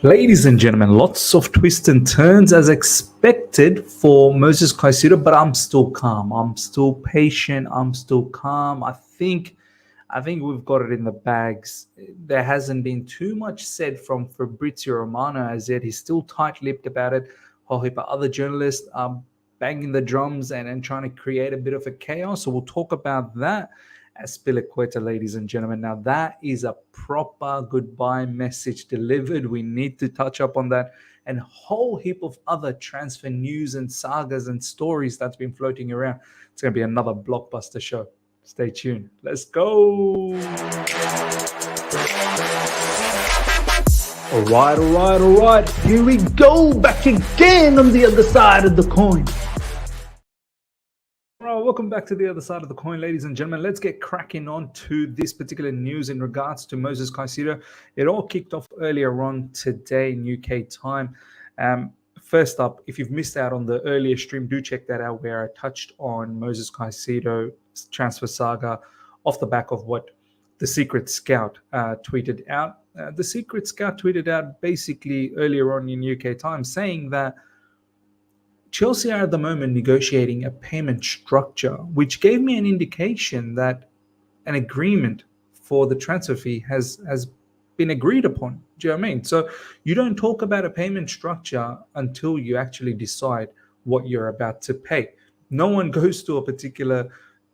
Ladies and gentlemen, lots of twists and turns as expected for Moisés Caicedo, but I'm still calm. I'm still patient. I'm still calm. I think we've got it in the bags. There hasn't been too much said from Fabrizio Romano as yet. He's still tight-lipped about it. A whole heap of other journalists are banging the drums and trying to create a bit of a chaos. So we'll talk about that. Azpilicueta, ladies and gentlemen. Now that is a proper goodbye message delivered. We need to touch up on that and a whole heap of other transfer news and sagas and stories that's been floating around. It's going to be another blockbuster show. Stay tuned. Let's go. All right. Here we go. Back again on the other side of the coin. Welcome back to the other side of the coin, ladies and gentlemen. Let's get cracking on to this particular news in regards to Moisés Caicedo. It all kicked off earlier on today in UK time. First up, if you've missed out on the earlier stream, do check that out where I touched on Moisés Caicedo's transfer saga off the back of what the Secret Scout tweeted out. The Secret Scout tweeted out basically earlier on in UK time saying that Chelsea are at the moment negotiating a payment structure, which gave me an indication that an agreement for the transfer fee has been agreed upon. Do you know what I mean? So you don't talk about a payment structure until you actually decide what you're about to pay. No one goes to a particular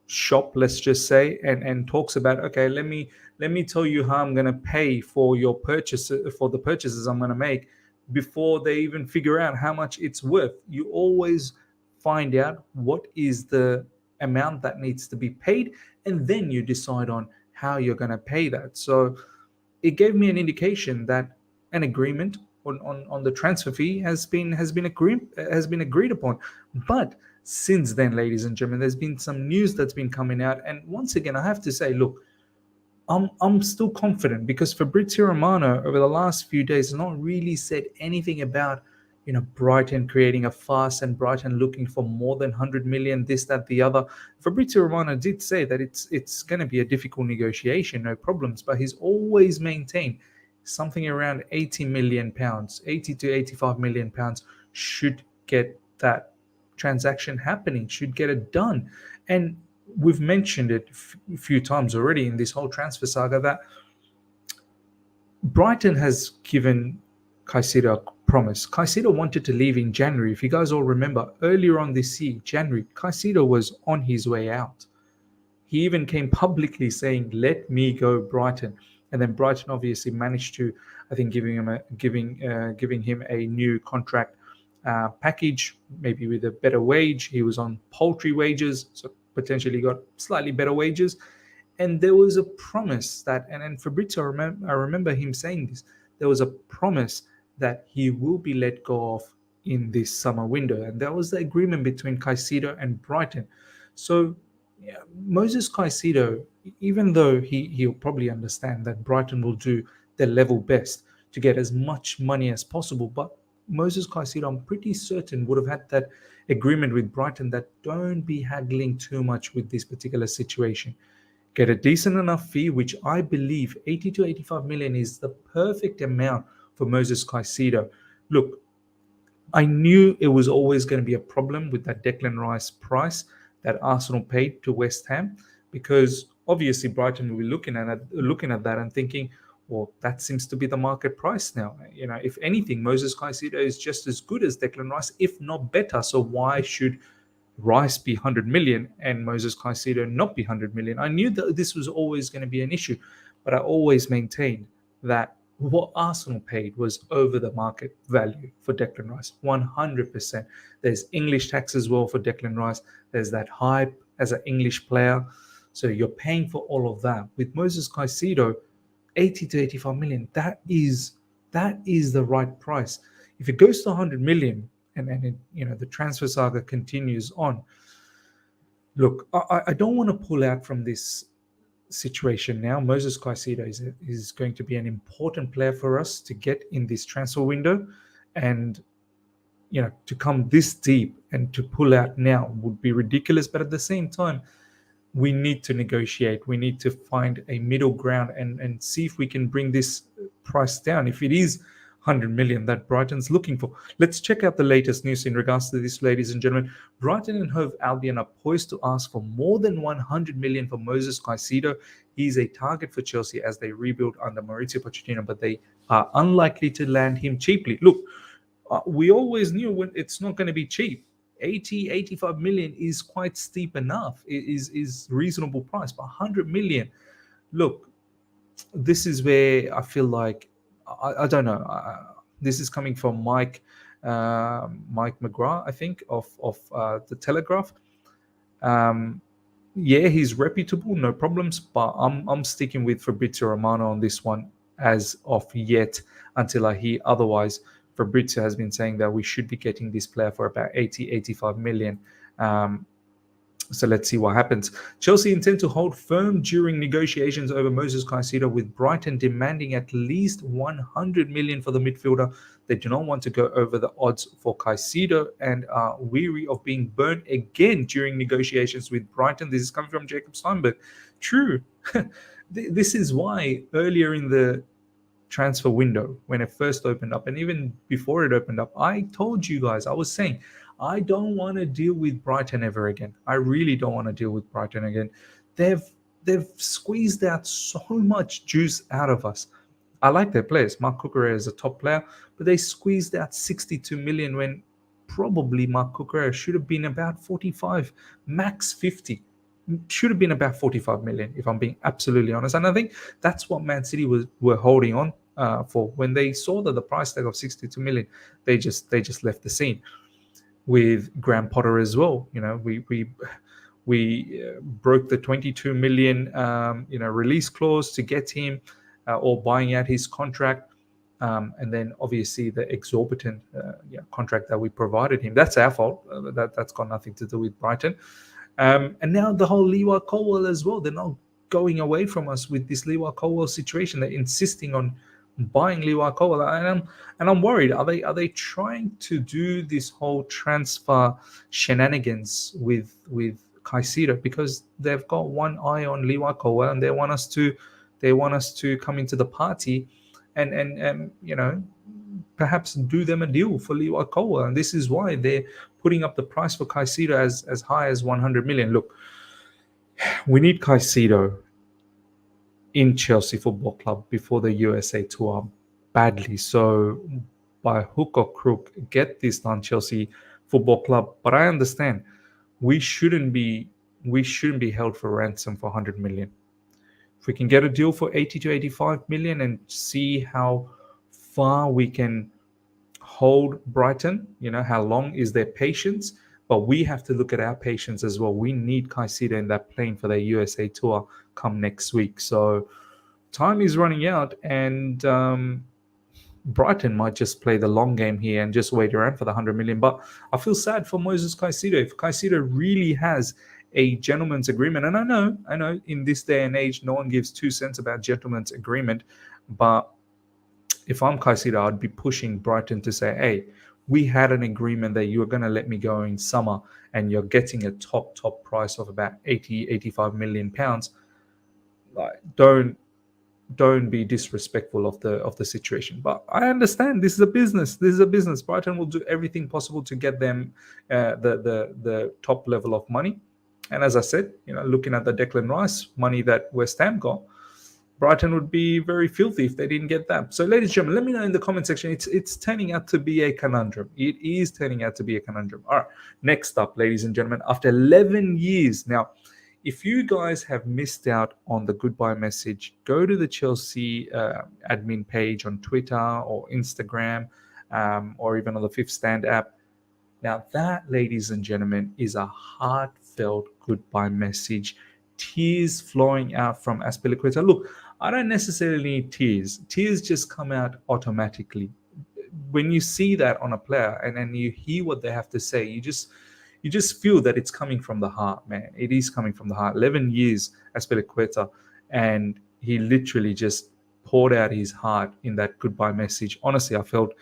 shop, let's just say, and talks about, okay, let me tell you how I'm going to pay for your purchase, for the purchases I'm going to make, before they even figure out how much it's worth. You always find out what is the amount that needs to be paid, and then you decide on how you're going to pay that. So it gave me an indication that an agreement on the transfer fee has been agreed upon. But since then, ladies and gentlemen, there's been some news that's been coming out, and once again, I have to say, look, I'm still confident because Fabrizio Romano over the last few days has not really said anything about, Brighton creating a fuss and Brighton looking for more than 100 million, this, that, the other. Fabrizio Romano did say that it's going to be a difficult negotiation, no problems, but he's always maintained something around 80 million pounds, 80 to 85 million pounds should get that transaction happening, should get it done. And we've mentioned it a few times already in this whole transfer saga that Brighton has given Caicedo a promise. Caicedo wanted to leave in January. If you guys all remember, earlier on this year, January, Caicedo was on his way out. He even came publicly saying, "Let me go, Brighton." And then Brighton obviously managed to, I think, giving him a new contract package, maybe with a better wage. He was on paltry wages, so potentially got slightly better wages. And there was a promise that, and Fabrizio, I remember him saying this, there was a promise that he will be let go of in this summer window. And that was the agreement between Caicedo and Brighton. So yeah, Moisés Caicedo, even though he'll probably understand that Brighton will do their level best to get as much money as possible, but Moisés Caicedo, I'm pretty certain, would have had that agreement with Brighton that don't be haggling too much with this particular situation. Get a decent enough fee, which I believe 80 to 85 million is the perfect amount for Moisés Caicedo. Look, I knew it was always going to be a problem with that Declan Rice price that Arsenal paid to West Ham, because obviously Brighton will be looking at that and thinking, well, that seems to be the market price now. If anything, Moisés Caicedo is just as good as Declan Rice, if not better. So why should Rice be 100 million and Moisés Caicedo not be 100 million? I knew that this was always going to be an issue, but I always maintained that what Arsenal paid was over the market value for Declan Rice, 100%. There's English tax as well for Declan Rice. There's that hype as an English player. So you're paying for all of that. With Moisés Caicedo, 80 to 85 million, that is the right price. If it goes to 100 million and the transfer saga continues on, look, I don't want to pull out from this situation now. Moisés Caicedo is going to be an important player for us to get in this transfer window, and to come this deep and to pull out now would be ridiculous. But at the same time, we need to negotiate. We need to find a middle ground and see if we can bring this price down. If it is 100 million that Brighton's looking for. Let's check out the latest news in regards to this, ladies and gentlemen. Brighton and Hove Albion are poised to ask for more than 100 million for Moisés Caicedo. He's a target for Chelsea as they rebuild under Mauricio Pochettino, but they are unlikely to land him cheaply. Look, we always knew when it's not going to be cheap. 85 million is quite steep enough. It is reasonable price, but 100 million. Look, this is where I feel like I don't know. This is coming from Mike McGrath, I think, of the Telegraph. Yeah, he's reputable, no problems, but I'm sticking with Fabrizio Romano on this one as of yet until I hear otherwise. Fabrizio has been saying that we should be getting this player for about 85 million. So let's see what happens. Chelsea intend to hold firm during negotiations over Moisés Caicedo, with Brighton demanding at least 100 million for the midfielder. They do not want to go over the odds for Caicedo and are weary of being burnt again during negotiations with Brighton. This is coming from Jacob Steinberg. True. This is why earlier in the transfer window, when it first opened up, and even before it opened up, I told you guys, I was saying, I don't want to deal with Brighton ever again. I really don't want to deal with Brighton again. They've squeezed out so much juice out of us. I like their players. Marc Cucurella is a top player, but they squeezed out 62 million when probably Marc Cucurella should have been about 45, max 50. Should have been about 45 million, if I'm being absolutely honest. And I think that's what Man City were holding on for. When they saw that the price tag of 62 million, they just left the scene. With Graham Potter as well, we broke the 22 million release clause to get him, or buying out his contract, and then obviously the exorbitant contract that we provided him. That's our fault. That's got nothing to do with Brighton. And now the whole Lewa Colwell as well. They're not going away from us with this Lewa Colwell situation. They're insisting on buying Lewa Colwell, and I'm worried. Are they trying to do this whole transfer shenanigans with Caicedo because they've got one eye on Lewa Colwell and they want us to come into the party and perhaps do them a deal for Lewa Colwell, and this is why they're putting up the price for Caicedo as high as 100 million. Look, we need Caicedo in Chelsea Football Club before the USA tour badly. So by hook or crook, get this done, Chelsea Football Club. But I understand we shouldn't be held for ransom for 100 million. If we can get a deal for 80 to 85 million and see how far we can hold Brighton, how long is their patience? But we have to look at our patience as well. We need Caicedo in that plane for their USA tour come next week. So time is running out, and Brighton might just play the long game here and just wait around for the 100 million. But I feel sad for Moisés Caicedo. If Caicedo really has a gentleman's agreement, and I know in this day and age, no one gives 2 cents about gentleman's agreement, but if I'm Caicedo, I'd be pushing Brighton to say, hey, we had an agreement that you were going to let me go in summer and you're getting a top price of about 85 million pounds. Like, don't be disrespectful of the situation. But I understand this is a business. Brighton will do everything possible to get them the top level of money. And as I said, looking at the Declan Rice money that West Ham got, Brighton would be very filthy if they didn't get that. So, ladies and gentlemen, let me know in the comment section. It's turning out to be a conundrum. It is turning out to be a conundrum. All right, next up, ladies and gentlemen, after 11 years. Now, if you guys have missed out on the goodbye message, go to the Chelsea admin page on Twitter or Instagram, or even on the Fifth Stand app. Now, that, ladies and gentlemen, is a heartfelt goodbye message. Tears flowing out from Azpilicueta. Look, I don't necessarily need tears. Tears just come out automatically. When you see that on a player and then you hear what they have to say, you just feel that it's coming from the heart, man. It is coming from the heart. 11 years, Azpilicueta, and he literally just poured out his heart in that goodbye message. Honestly, I felt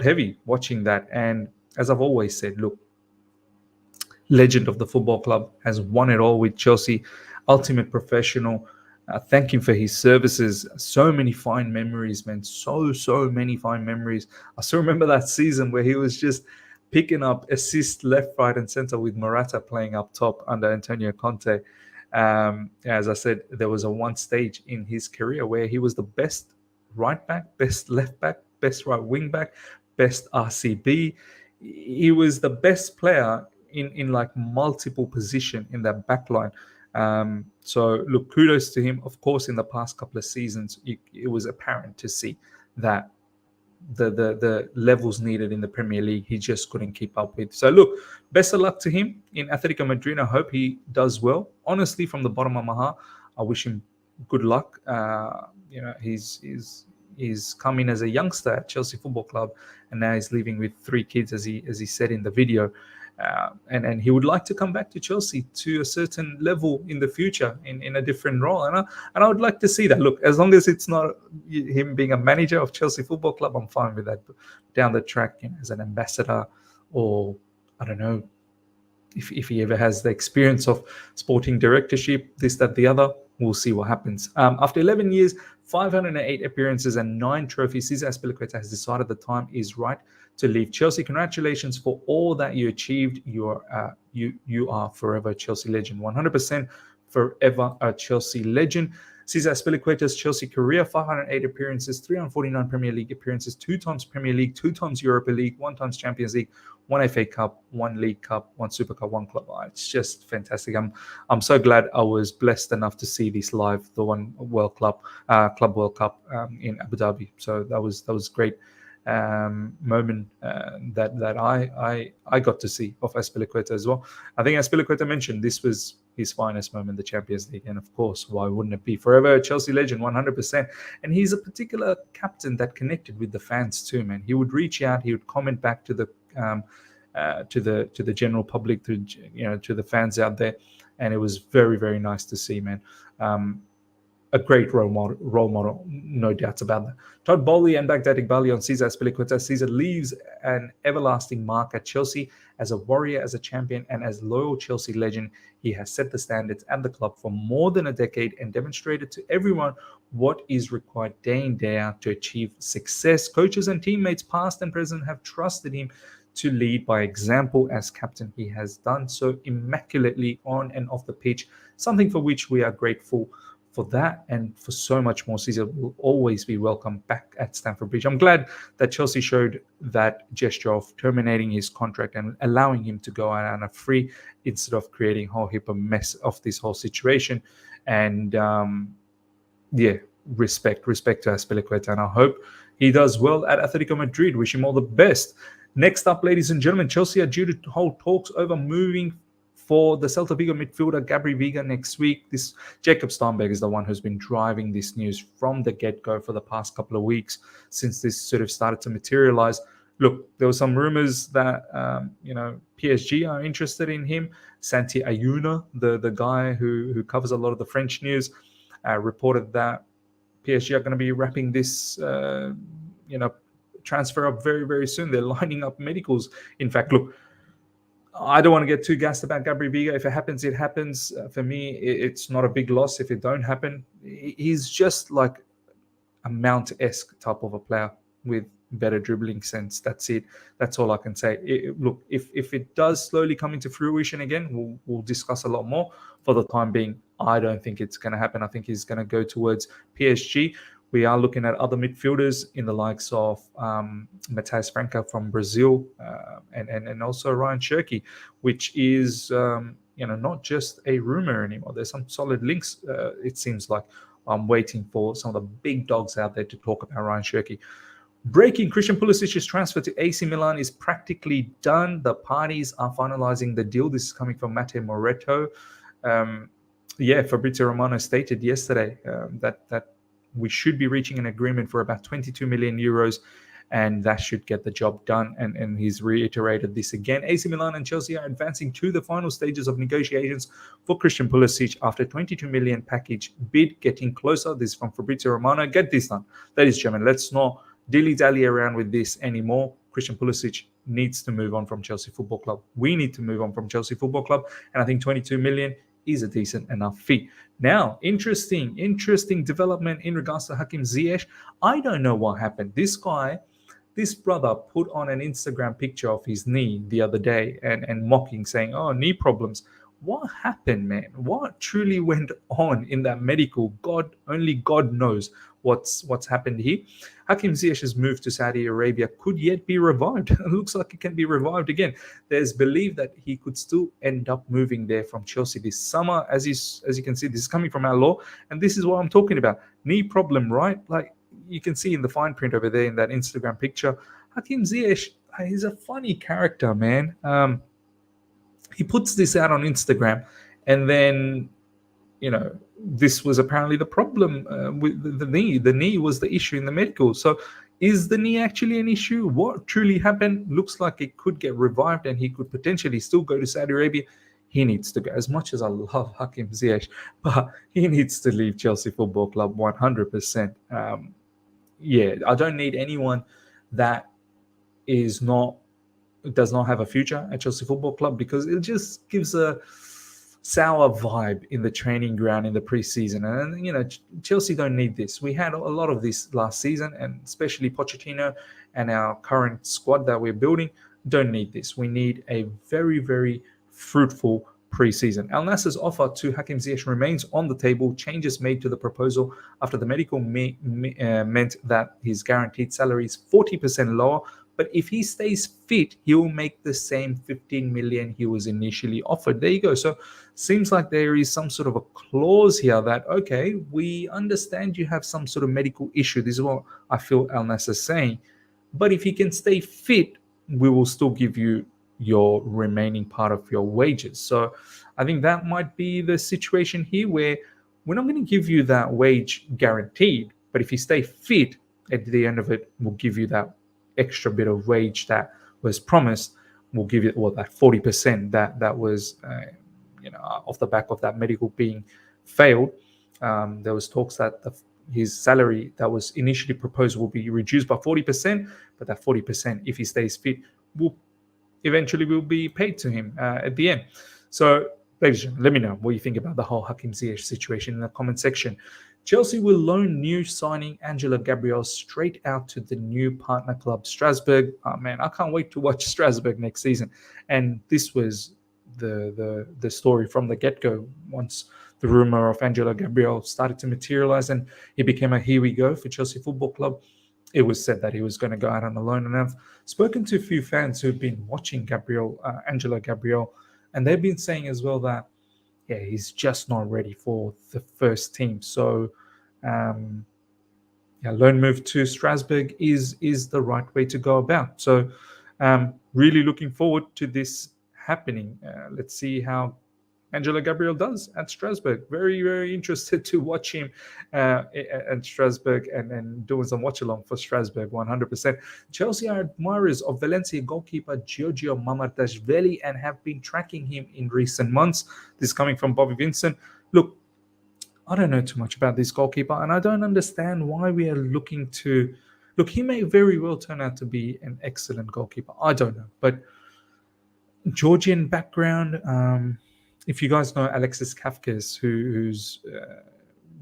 heavy watching that. And as I've always said, look, legend of the football club, has won it all with Chelsea, ultimate professional. thank him for his services. So many fine memories, man. So many fine memories. I still remember that season where he was just picking up assists left, right, and center with Morata playing up top under Antonio Conte. As I said, there was a one stage in his career where he was the best right back, best left back, best right wing back, best RCB. He was the best player in like multiple position in that back line. So look, kudos to him. Of course, in the past couple of seasons, it was apparent to see that the levels needed in the Premier League, he just couldn't keep up with. So look, best of luck to him in Atletico Madrid. I hope he does well. Honestly, from the bottom of my heart, I wish him good luck. He's come in as a youngster at Chelsea Football Club, and now he's leaving with 3 kids, as he said in the video. And he would like to come back to Chelsea to a certain level in the future in a different role. And I would like to see that. Look, as long as it's not him being a manager of Chelsea Football Club, I'm fine with that. But down the track, as an ambassador, or I don't know, if he ever has the experience of sporting directorship, this, that, the other, we'll see what happens. After 11 years, 508 appearances and 9 trophies, Cesar Azpilicueta has decided the time is right to leave Chelsea. Congratulations for all that you achieved. You are forever a Chelsea legend. 100% forever a Chelsea legend. Cesar Azpilicueta's Chelsea career: 508 appearances, 349 Premier League appearances, 2 times Premier League, 2 times Europa League, 1 times Champions League, 1 FA Cup, 1 League Cup, 1 Super Cup, 1 Club. It's just fantastic. I'm so glad I was blessed enough to see this live, the one World Club World Cup in Abu Dhabi. So that was great moment that I got to see of Azpilicueta as well. I think Azpilicueta mentioned this was his finest moment, the Champions League, and of course, why wouldn't it be? Forever a Chelsea legend, 100%. And he's a particular captain that connected with the fans too, man. He would reach out, he would comment back to the general public, to the fans out there, and it was very, very nice to see, man. A great role model, no doubts about that. Todd Bowley and Baghdad Iqbali on Cesar Azpilicueta. Cesar leaves an everlasting mark at Chelsea as a warrior, as a champion, and as loyal Chelsea legend. He has set the standards at the club for more than a decade and demonstrated to everyone what is required day in, day out to achieve success. Coaches and teammates, past and present, have trusted him to lead by example. As captain, he has done so immaculately on and off the pitch, something for which we are grateful. For that and for so much more, Cesar will always be welcome back at Stamford Bridge. I'm glad that Chelsea showed that gesture of terminating his contract and allowing him to go out on a free, instead of creating a whole heap of mess of this whole situation. And respect to Azpilicueta, and I hope he does well at Atletico Madrid. Wish him all the best. Next up, ladies and gentlemen, Chelsea are due to hold talks over moving for the Celta Vigo midfielder Gabri Veiga next week. This Jacob Steinberg is the one who's been driving this news from the get-go for the past couple of weeks since this sort of started to materialize. Look, there were some rumors that PSG are interested in him. Santi Ayuna, the guy who covers a lot of the French news, reported that PSG are going to be wrapping this transfer up very, very soon. They're lining up medicals. In fact, look, I don't want to get too gassed about Gabri Veiga. If it happens, it happens. For me, it's not a big loss if it don't happen. He's just like a Mount-esque type of a player with better dribbling sense. That's it. That's all I can say. Look, if it does slowly come into fruition again, we'll discuss a lot more. For the time being, I don't think it's going to happen. I think he's going to go towards PSG. We are looking at other midfielders in the likes of Matheus Franca from Brazil and also Ryan Cherki, which is not just a rumor anymore. There's some solid links. It seems like I'm waiting for some of the big dogs out there to talk about Ryan Cherki. Breaking: Christian Pulisic's transfer to AC Milan is practically done. The parties are finalizing the deal. This is coming from Matteo Moretto. Fabrizio Romano stated yesterday that we should be reaching an agreement for about 22 million euros, and that should get the job done. And he's reiterated this again. AC Milan and Chelsea are advancing to the final stages of negotiations for Christian Pulisic after 22 million package bid getting closer. This is from Fabrizio Romano. Get this done, ladies and gentlemen. Let's not dilly-dally around with this anymore. Christian Pulisic needs to move on from Chelsea Football Club. We need to move on from Chelsea Football Club. And I think 22 million is a decent enough fee. Now, interesting development in regards to Hakim Ziyech. I don't know what happened. This brother put on an Instagram picture of his knee the other day and mocking, saying, "Oh, knee problems." What happened, man? What truly went on in that medical? Only God knows what's happened here. Hakim Ziyech's move to Saudi Arabia could yet be revived. It looks like it can be revived again. There's belief that he could still end up moving there from Chelsea this summer. As you can see, this is coming from our law, and this is what I'm talking about. Knee problem, right? Like you can see in the fine print over there in that Instagram picture. Hakim Ziyech, he's a funny character, man. He puts this out on Instagram, and then this was apparently the problem with the knee. The knee was the issue in the medical. So is the knee actually an issue? What truly happened? Looks like it could get revived and he could potentially still go to Saudi Arabia. He needs to go. As much as I love Hakim Ziyech, but he needs to leave Chelsea Football Club 100%. I don't need anyone that does not have a future at Chelsea Football Club, because it just gives a sour vibe in the training ground in the preseason. And Chelsea don't need this. We had a lot of this last season, and especially Pochettino and our current squad that we're building don't need this. We need a very, very fruitful preseason. Al Nassr's offer to Hakim Ziyech remains on the table. Changes made to the proposal after the medical meant that his guaranteed salary is 40% lower. But if he stays fit, he'll make the same 15 million he was initially offered. There you go. So seems like there is some sort of a clause here that, okay, we understand you have some sort of medical issue. This is what I feel Al Nassr is saying. But if he can stay fit, we will still give you your remaining part of your wages. So I think that might be the situation here, where we're not going to give you that wage guaranteed, but if you stay fit, at the end of it, we'll give you that extra bit of wage that was promised. We'll give you that 40% that was off the back of that medical being failed. There was talks that his salary that was initially proposed will be reduced by 40%, but that 40%, if he stays fit, will be paid to him at the end. So, ladies and gentlemen, let me know what you think about the whole Hakim Ziyech situation in the comment section. Chelsea will loan new signing Angelo Gabriel straight out to the new partner club Strasbourg. Oh man, I can't wait to watch Strasbourg next season. And this was the story from the get-go. Once the rumor of Angelo Gabriel started to materialize and he became a here we go for Chelsea Football Club, it was said that he was going to go out on a loan. And I've spoken to a few fans who've been watching Angelo Gabriel, and they've been saying as well that he's just not ready for the first team. So, loan move to Strasbourg is the right way to go about. So, really looking forward to this happening. Let's see how Angelo Gabriel does at Strasbourg. Very, very interested to watch him at Strasbourg and doing some watch-along for Strasbourg, 100%. Chelsea are admirers of Valencia goalkeeper Giorgio Mamardashvili and have been tracking him in recent months. This is coming from Bobby Vincent. Look, I don't know too much about this goalkeeper, and I don't understand why we are looking to... Look, he may very well turn out to be an excellent goalkeeper. I don't know, but Georgian background... if you guys know Alexis Kafkas, who's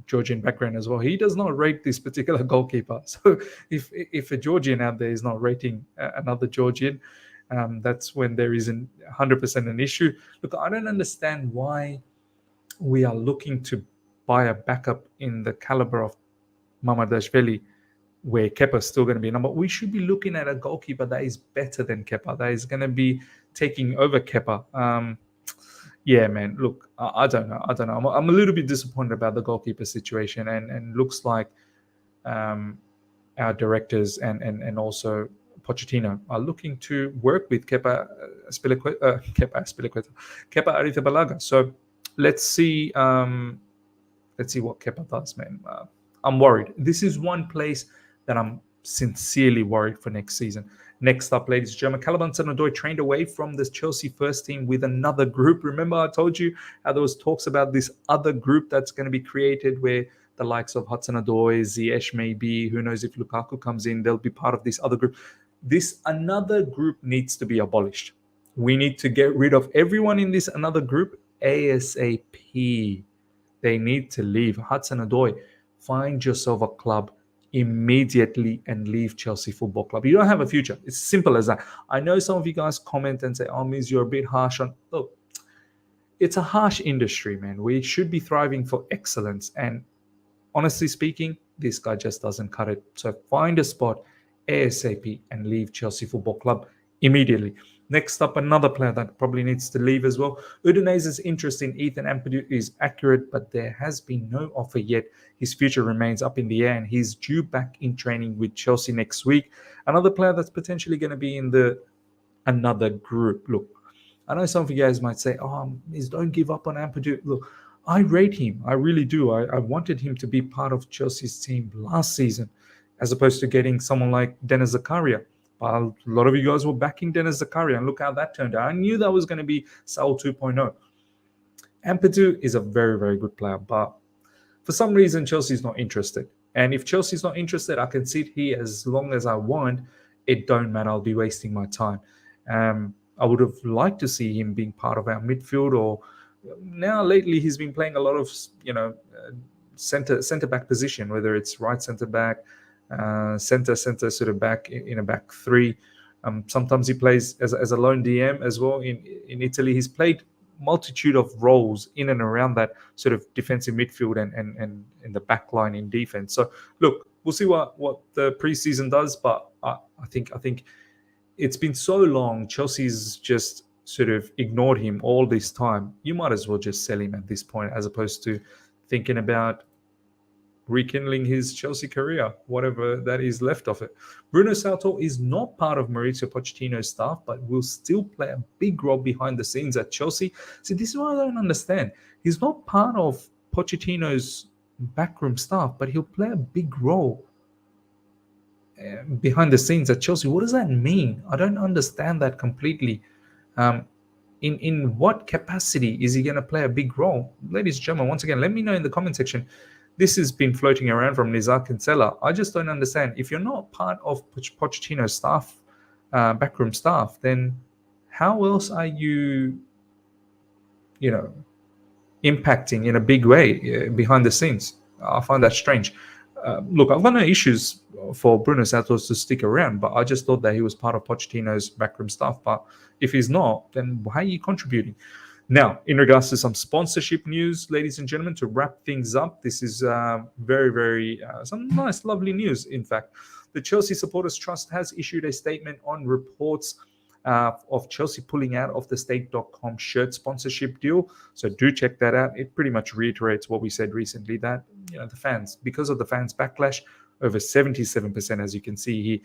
Georgian background as well, he does not rate this particular goalkeeper. So if a Georgian out there is not rating another Georgian, that's when there isn't 100% an issue. Look, I don't understand why we are looking to buy a backup in the caliber of Mamardashvili, where Kepa's still going to be a number. We should be looking at a goalkeeper that is better than Kepa, that is going to be taking over Kepa. Yeah, man, look, I don't know. I'm a little bit disappointed about the goalkeeper situation, and looks like our directors and also Pochettino are looking to work with Kepa Arrizabalaga. So let's see what Kepa does, man. I'm worried. This is one place that I'm sincerely worried for next season. Next up, ladies and gentlemen, Calaban Hudson-Odoi trained away from the Chelsea first team with another group. Remember, I told you how there was talks about this other group that's going to be created, where the likes of Hudson-Odoi, Ziyech maybe, who knows if Lukaku comes in, they'll be part of this other group. This another group needs to be abolished. We need to get rid of everyone in this another group ASAP. They need to leave. Hudson-Odoi, find yourself a club immediately and leave Chelsea Football Club. You don't have a future. It's simple as that. I know some of you guys comment and say, oh, Miz, you're a bit harsh on... Look, it's a harsh industry, man. We should be thriving for excellence. And honestly speaking, this guy just doesn't cut it. So find a spot ASAP and leave Chelsea Football Club immediately. Next up, another player that probably needs to leave as well. Udinese's interest in Ethan Ampadu is accurate, but there has been no offer yet. His future remains up in the air, and he's due back in training with Chelsea next week. Another player that's potentially going to be in the another group. Look, I know some of you guys might say, oh, don't give up on Ampadu. Look, I rate him. I really do. I wanted him to be part of Chelsea's team last season, as opposed to getting someone like Dennis Zakaria. A lot of you guys were backing Dennis Zakaria, and look how that turned out. I knew that was going to be Saul 2.0. Ampadu is a very, very good player, but for some reason, Chelsea's not interested. And if Chelsea's not interested, I can sit here as long as I want. It don't matter. I'll be wasting my time. I would have liked to see him being part of our midfield, or now lately he's been playing a lot of, centre back position, whether it's right centre back, center sort of back in a back three. Sometimes he plays as a lone DM as well. In Italy, he's played multitude of roles in and around that sort of defensive midfield and in the back line in defense. So look, we'll see what the preseason does, but I think it's been so long. Chelsea's just sort of ignored him all this time. You might as well just sell him at this point, as opposed to thinking about rekindling his Chelsea career, whatever that is left of it. Bruno Salto is not part of Mauricio Pochettino's staff, but will still play a big role behind the scenes at Chelsea. See, this is what I don't understand. He's not part of Pochettino's backroom staff, but he'll play a big role behind the scenes at Chelsea. What does that mean? I don't understand that completely. In what capacity is he going to play a big role? Ladies and gentlemen, once again, let me know in the comment section. This has been floating around from Nizar Kinsella. I just don't understand. If you're not part of Pochettino's staff, backroom staff, then how else are you, impacting in a big way behind the scenes? I find that strange. Look, I've got no issues for Bruno Santos to stick around, but I just thought that he was part of Pochettino's backroom staff. But if he's not, then why are you contributing? Now, in regards to some sponsorship news, ladies and gentlemen, to wrap things up, this is very, very, some nice, lovely news, in fact. The Chelsea Supporters Trust has issued a statement on reports of Chelsea pulling out of the State.com shirt sponsorship deal. So do check that out. It pretty much reiterates what we said recently, that the fans, because of the fans' backlash, over 77%, as you can see here,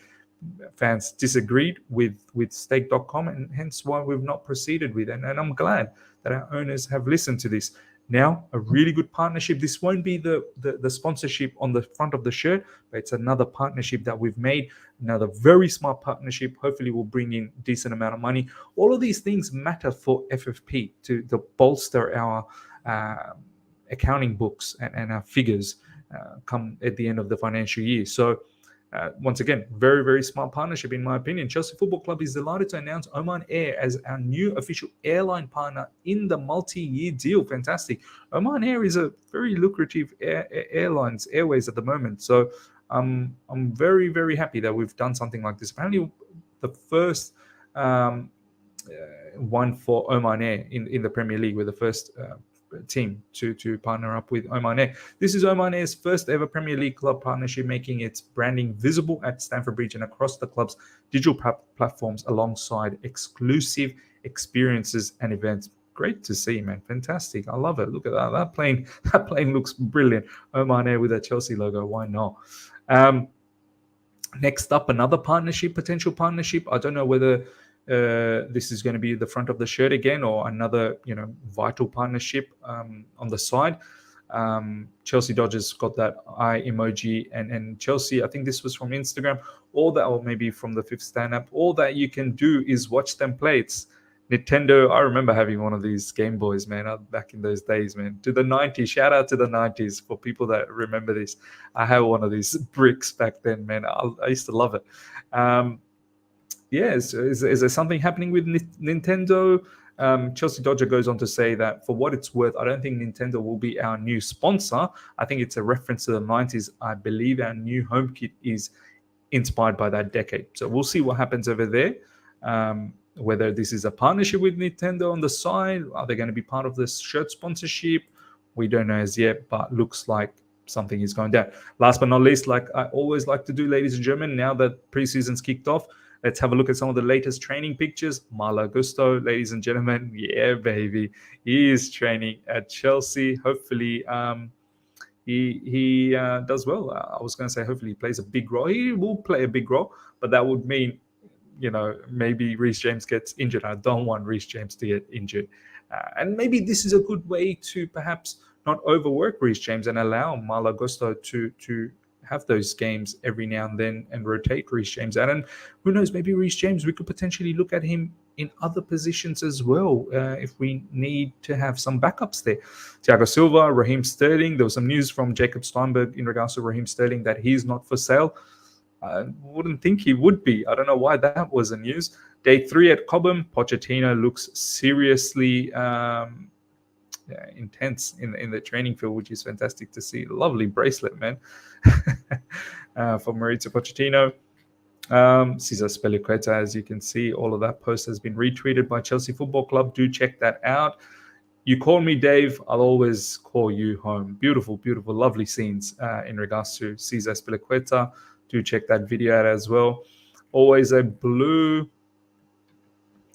fans disagreed with Stake.com, and hence why we've not proceeded with it. And I'm glad that our owners have listened to this. Now, a really good partnership. This won't be the sponsorship on the front of the shirt, but it's another partnership that we've made. Another very smart partnership. Hopefully will bring in decent amount of money. All of these things matter for FFP to bolster our accounting books and our figures come at the end of the financial year. So once again, very, very smart partnership in my opinion. Chelsea Football Club is delighted to announce Oman Air as our new official airline partner in the multi-year deal. Fantastic. Oman Air is a very lucrative airways at the moment. So I'm very, very happy that we've done something like this. Apparently the first one for Oman Air in the Premier League. We're the first team to partner up with Oman Air. This is Oman Air's first ever Premier League club partnership, making its branding visible at Stamford Bridge and across the club's digital platforms alongside exclusive experiences and events. Great to see, man. Fantastic. I love it. Look at that. That plane looks brilliant. Oman Air with a Chelsea logo. Why not? Next up, another potential partnership. I don't know whether this is going to be the front of the shirt again or another vital partnership on the side. Chelsea Dodgers got that eye emoji, and Chelsea, I think this was from Instagram, or maybe from the Fifth Stand app. All that you can do is watch them play. It's Nintendo. I remember having one of these Game Boys, man, back in those days, man. To the 90s, shout out to the 90s for people that remember this. I had one of these bricks back then, man. I used to love it. Yes, is there something happening with Nintendo? Chelsea Dodger goes on to say that for what it's worth, I don't think Nintendo will be our new sponsor. I think it's a reference to the 90s. I believe our new home kit is inspired by that decade. So we'll see what happens over there. Whether this is a partnership with Nintendo on the side, are they going to be part of this shirt sponsorship? We don't know as yet, but looks like something is going down. Last but not least, like I always like to do, ladies and gentlemen, now that preseason's kicked off, let's have a look at some of the latest training pictures. Malo Gusto, ladies and gentlemen, yeah, baby, he is training at Chelsea. Hopefully, he does well. I was going to say hopefully he plays a big role. He will play a big role, but that would mean, maybe Reece James gets injured. I don't want Reece James to get injured. And maybe this is a good way to perhaps not overwork Reece James and allow Malo Gusto to have those games every now and then and rotate Reece James out. And who knows, maybe Reece James, we could potentially look at him in other positions as well if we need to have some backups there. Thiago Silva, Raheem Sterling. There was some news from Jacob Steinberg in regards to Raheem Sterling that he's not for sale. I wouldn't think he would be. I don't know why that was a news. Day 3 at Cobham, Pochettino looks seriously intense in the training field, which is fantastic to see. Lovely bracelet, man, for Maurizio Pochettino. Cesar Azpilicueta, as you can see, all of that post has been retweeted by Chelsea Football Club. Do check that out. You call me Dave, I'll always call you home. Beautiful, beautiful, lovely scenes in regards to Cesar Azpilicueta. Do check that video out as well. Always a blue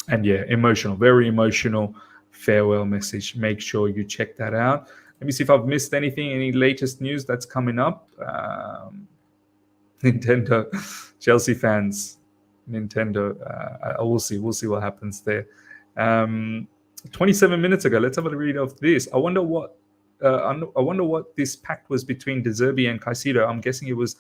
and emotional, very emotional farewell message. Make sure you check that out. Let me see if I've missed anything, any latest news that's coming up. Nintendo, Chelsea fans, Nintendo. We'll see what happens there. 27 minutes ago, let's have a read of this. I wonder what this pact was between De Zerbi and Caicedo. I'm guessing it was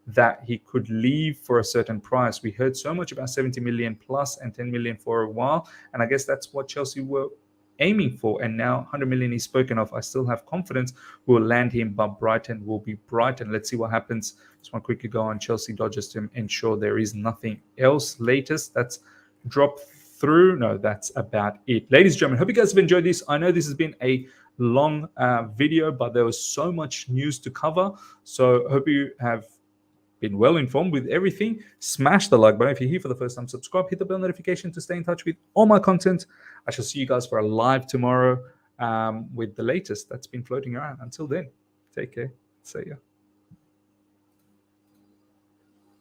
that he could leave for a certain price. We heard so much about 70 million plus and 10 million for a while, and I guess that's what Chelsea were aiming for. And now 100 million is spoken of. I still have confidence we'll land him, but Brighton will be Brighton. Let's see what happens. Just want to quickly go on Chelsea Dodgers to ensure there is nothing else latest that's dropped through. No, that's about it. Ladies and gentlemen, hope you guys have enjoyed this. I know this has been a long video, but there was so much news to cover. So hope you have been well informed with everything. Smash the like button if you're here for the first time. Subscribe, hit the bell notification to stay in touch with all my content. I shall see you guys for a live tomorrow with the latest that's been floating around. Until then, take care. See ya.